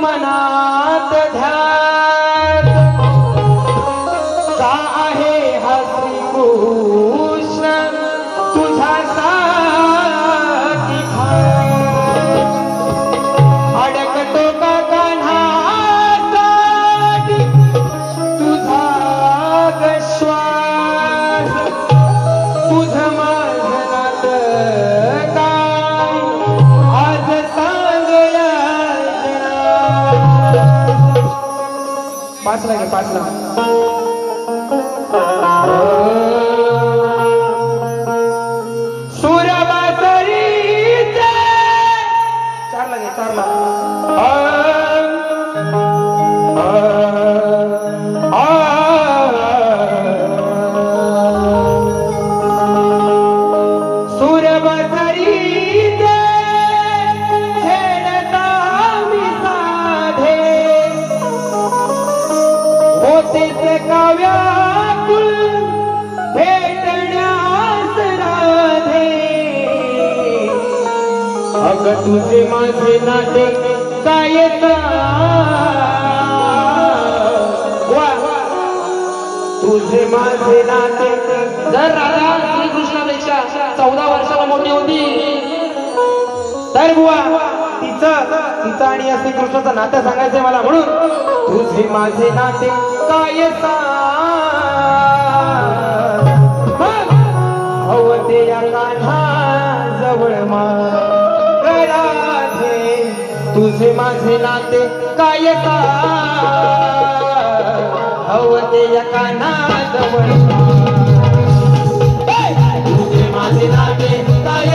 मनात ध्यान का आहे हा श्रीकृष्ण तुझ्यासाठी अडकतो का कान्हासाठी तुझा ग श्वास तुझ माझं नातं काय आज सांग पाचला घे पाचला सुरबासरीचे चारला घे चारला सुरबासरीचे खेळता मी साधे होतेच काव्याकुल भेटण्यास राधे अग तुझे माझे नाते काय तुझे माझे नाते जर राधा श्रीकृष्णापेक्षा 14 वर्षाला मोठी होती तर बुवा तिचं आणि या श्रीकृष्णाचं नातं सांगायचंय मला म्हणून तुझे माझे नाते काय हवते या कान्हा जवळ राधे तुझे माझे नाते काय हवते या कान्हा जवळ तुझे माझे नाते काय